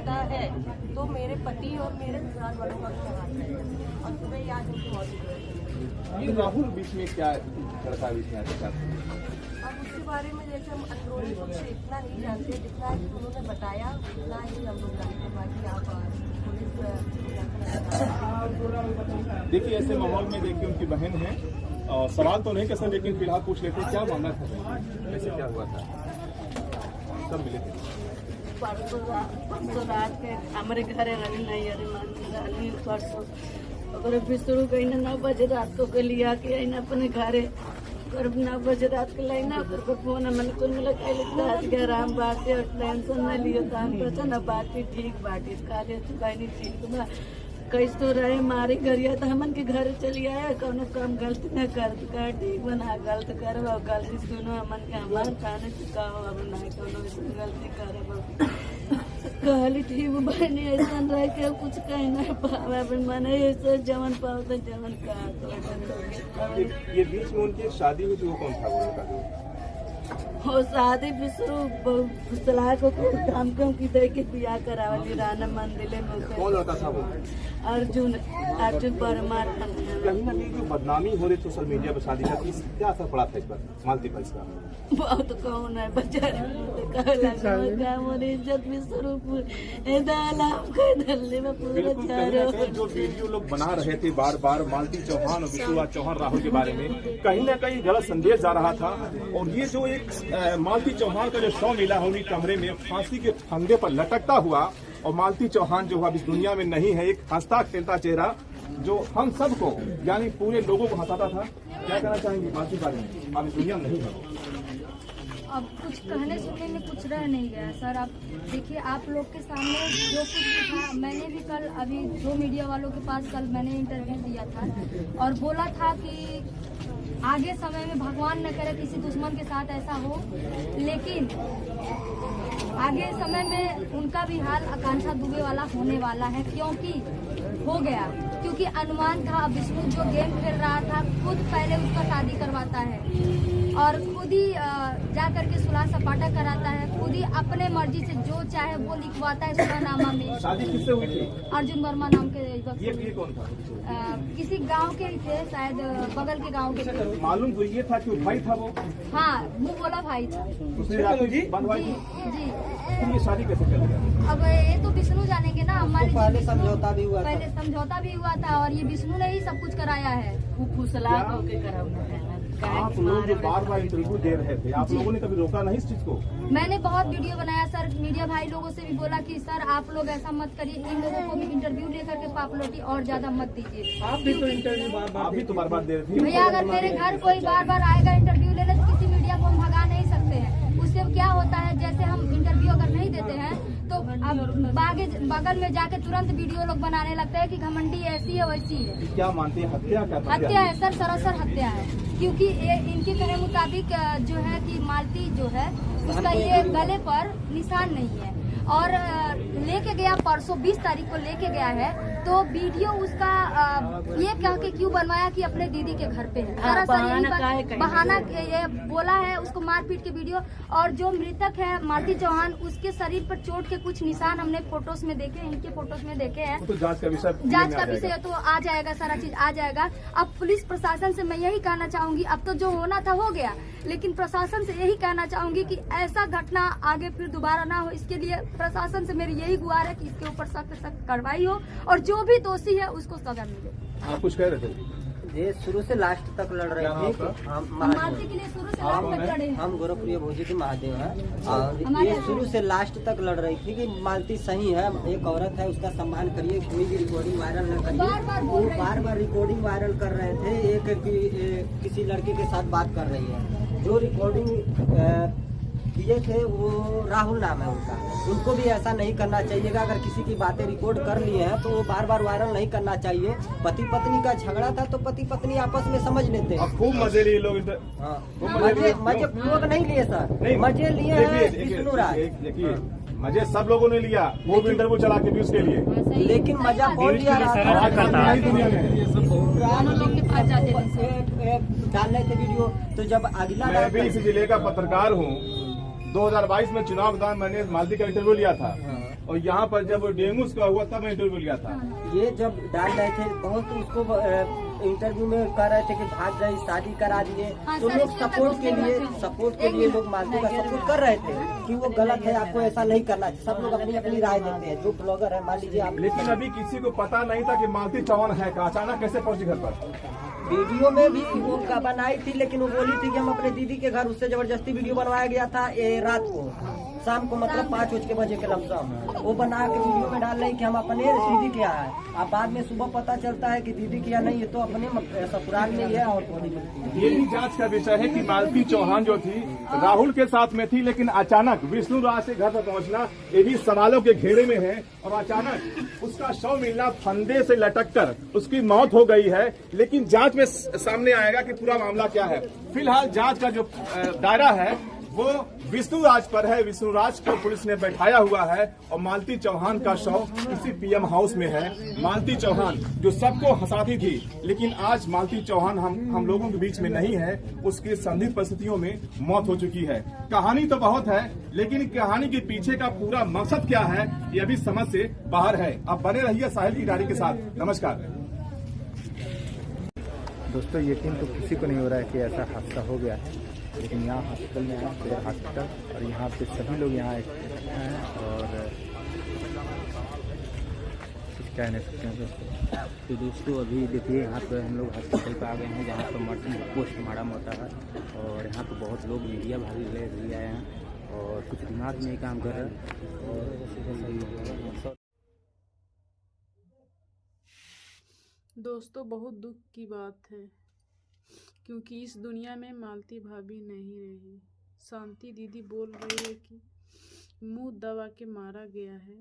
होता है तो मेरे पति और मेरे ससुराल वालों का भी हाथ है। और सुबह याद है राहुल बीच में क्या लड़का बीच में आता है? अब उसके बारे में जैसे हम अंदरूनी रूप से इतना नहीं जानते, जितना उन्होंने बताया उतना ही हम लोग जानते। बाकी आप पुलिस देखिए ऐसे माहौल में देखिए उनकी बहन है और सवाल तो नहीं कर सकते, लेकिन फिलहाल पूछ लेते हैं क्या मामला था, वैसे क्या हुआ था, सब मिले थे। परसों रात के हमारे घर रही नहीं, अरे मान परसों अगर बिस्तरू कहीं 9 बजे रात को लिया के आई अपने घरे, और 9 बजे रात के लाइना पर फोन मन को मिला के आराम बात और टेंशन न लियो तो हम पता न बात ठीक बाटी काले चुकाई ठीक बा कैसे तो रहे मारी गरिया तो हमन के घर चली आया, कोनो काम गलती न कर का ठीक बना गलत करवा गलती सुनो हमन के हमार खाने चुकाओ अब नहीं कोनो गलती करब कहली ठीक बहनी ऐसा रह के कुछ कहीं नहीं पावे अपन माने ऐसे जवन पाओ तो जवन का तो ये बीच में उनकी शादी हुई थी, वो कौन था वो लड़का? हो शादी बिसरू सलाह को काम क्यों की दे के बियाह करावली राना मंदिर में। कौन लड़का था वो? अर्जुन परमार। कहीं ना कहीं जो बदनामी हो रही सोशल मीडिया पर शादी का, क्या असर पड़ा था इस पर मालती पर इसका? बहुत कौन है बेचारे इज्जत भी स्वरूप जो वीडियो लोग बना रहे थे बार बार मालती चौहान और विश्वा चौहान राहुल के बारे में, कहीं ना कहीं गलत संदेश जा रहा था। और ये जो एक मालती चौहान का जो शव मिला है उन्हीं कमरे में फांसी के फंदे पर लटकता हुआ, और मालती चौहान जो अब इस दुनिया में नहीं है, एक हंसता खेलता चेहरा जो हम सबको यानी पूरे लोगों को हंसाता था। क्या कहना चाहेंगे मालती बारे में? अब इस दुनिया में नहीं है। अब कुछ कहने सुनने में कुछ रह नहीं गया सर। आप देखिए, आप लोग के सामने जो कुछ भी था, मैंने भी कल अभी 2 मीडिया वालों के पास कल मैंने इंटरव्यू दिया था और बोला था कि आगे समय में भगवान न करे किसी दुश्मन के साथ ऐसा हो, लेकिन आगे समय में उनका भी हाल आकांक्षा दुबे वाला होने वाला है, क्योंकि हो गया। क्योंकि अनुमान था विष्णु जो गेम खेल रहा था खुद पहले उसका शादी करवाता है और खुद ही जा करके सुलह सपाटा कराता है, खुद ही अपने मर्जी से जो चाहे वो लिखवाता है सुलहनामा में। शादी किससे हुई थी? अर्जुन वर्मा नाम के ये कौन था? किसी गांव के ही थे, शायद बगल के गांव के थे। मालूम हुई ये था कि भाई था वो? हाँ, मुँह बोला भाई था। जी ये शादी कैसे चल गया? अब ये तो विष्णु जानेंगे ना। हमारे पहले समझौता भी हुआ था। पहले समझौता भी हुआ था और ये विष्णु ने ही सब कुछ कराया है। फुसला के कराना। आप लोग जो बार बार इंटरव्यू दे रहे थे, आप लोगों ने कभी रोका नहीं इस चीज को? मैंने बहुत वीडियो बनाया सर, मीडिया भाई लोगों से भी बोला कि सर आप लोग ऐसा मत करिए, इन लोगों को भी इंटरव्यू लेकर के पॉपुलरिटी और ज्यादा मत दीजिए। आप भी तो इंटरव्यू आप भी तो बार बार दे रहे थे। भैया अगर मेरे घर कोई बार बार आएगा इंटरव्यू लेने तो किसी मीडिया को हम भगा नहीं सकते हैं। उससे क्या होता है, जैसे हम इंटरव्यू अगर नहीं देते हैं तो अब बगल में जाके तुरंत वीडियो लोग बनाने लगते हैं कि घमंडी ऐसी है वैसी है। क्या मानते हैं? हत्या है सर, सरासर हत्या है। क्योंकि इनके कहने मुताबिक जो है कि मालती जो है उसका ये गले पर निशान नहीं है और लेके गया परसों 20 तारीख को लेके गया है, तो वीडियो उसका ये कह के क्यों बनवाया कि अपने दीदी के घर पे है। बहाना ये बोला है उसको मारपीट के वीडियो। और जो मृतक है मालती चौहान, उसके शरीर पर चोट के कुछ निशान हमने फोटोज में देखे, इनके फोटोज में देखे हैं। तो जांच का विषय तो आ जाएगा, सारा चीज आ जाएगा। अब पुलिस प्रशासन से मैं यही कहना चाहूंगी, अब तो जो होना था हो गया, लेकिन प्रशासन से यही कहना चाहूंगी कि ऐसा घटना आगे फिर दोबारा ना हो। इसके लिए प्रशासन से मेरी यही गुहार है कि इसके ऊपर सख्त सख्त कार्रवाई हो और जो भी दोषी है उसको सजा मिले। आप कुछ कह रहे थे? ये शुरू से लास्ट तक लड़ रही थी। मालती के लिए शुरू से लास्ट तक लड़े। हम गोरखपुर भोजी के महादेव हैं और ये शुरू से लास्ट तक लड़ रही थी कि मालती सही है, एक औरत है, उसका सम्मान करिए, कोई भी रिकॉर्डिंग वायरल न करिए। वो बार बार रिकॉर्डिंग वायरल कर रहे थे। एक किसी लड़के के साथ बात कर रही है, जो रिकॉर्डिंग किए थे वो राहुल नाम है उनका। उनको भी ऐसा नहीं करना चाहिएगा। अगर किसी की बातें रिकॉर्ड कर लिए हैं तो वो बार बार वायरल नहीं करना चाहिए। पति पत्नी का झगड़ा था तो पति पत्नी आपस में समझ लेते हैं। खूब मजे लिए लोग। मजे लोग नहीं लिए सर, मजे लिए हैं विष्णु राज। देखिए मजे सब लोगों ने लिया, वो भी इंटरव्यू चला के व्यूज के लिए, लेकिन मजा कौन लिया रहा था? दुनिया में डाल रहे थे वीडियो। तो जब अगला मैं भी इसी जिले का पत्रकार हूँ। 2022 में चुनाव के दौरान मैंने मालती का इंटरव्यू लिया था। और यहाँ पर जब डेंगू का हुआ तब इंटरव्यू लिया था। ये जब डाल रहे थे बहुत उसको इंटरव्यू में कह रहे थे कि भाग गई, शादी करा दिए। तो लोग सपोर्ट के लिए लोग मालती का सपोर्ट कर रहे थे कि वो गलत है, आपको ऐसा नहीं करना चाहिए। सब लोग अपनी अपनी राय देते हैं। जो ब्लॉगर है मान लीजिए आप, लेकिन अभी किसी को पता नहीं था कि मालती चौहान है का, अचानक कैसे पहुंची घर पर? वीडियो में भी वो बनाई थी, लेकिन वो बोली थी कि हम अपने दीदी के घर, उससे जबरदस्ती वीडियो बनवाया गया था रात को, शाम को, मतलब 5 बजे के लमसम वो बना के वीडियो में डाल रही कि हम अपने दीदी के यहाँ है। अब बाद में सुबह पता चलता है कि दीदी के यहाँ नहीं, ये तो अपने ससुराल में ही है। और ये भी जांच का विषय है कि मालती चौहान जो थी राहुल के साथ में थी, लेकिन अचानक विष्णु राज से घर पर पहुंचना ये भी सवालों के घेरे में है। और अचानक उसका शव मिलना, फंदे से लटककर उसकी मौत हो गई है। लेकिन जांच में सामने आएगा कि पूरा मामला क्या है। फिलहाल जांच का जो दायरा है वो विष्णु राज पर है। विष्णु राज को पुलिस ने बैठाया हुआ है और मालती चौहान का शव इसी पीएम हाउस में है। मालती चौहान जो सबको हंसाती थी, लेकिन आज मालती चौहान हम लोगों के बीच में नहीं है। उसकी संदिग्ध परिस्थितियों में मौत हो चुकी है। कहानी तो बहुत है, लेकिन कहानी के पीछे का पूरा मकसद क्या है ये अभी समझ से बाहर है। अब बने रहिए साहिल की डायरी के साथ। नमस्कार दोस्तों, यकीन तो किसी को नहीं हो रहा है कि ऐसा हादसा हो गया है, लेकिन यहाँ हॉस्पिटल में है, फिर हॉस्पिटल, और यहाँ पे सभी लोग यहाँ हैं और कुछ कह नहीं सकते हैं दोस्तों। तो दोस्तों अभी देखिए यहाँ पर हम लोग हॉस्पिटल पे आ गए हैं, जहाँ पर पोस्टमार्टम होता है। और यहाँ पे बहुत लोग मीडिया भागी ले आए हैं और कुछ दिमाग में काम कर रहे हैं। और दोस्तों बहुत दुख की बात है, क्योंकि इस दुनिया में मालती भाभी नहीं रही। शांति दीदी बोल रही है कि मुंह दबा के मारा गया है।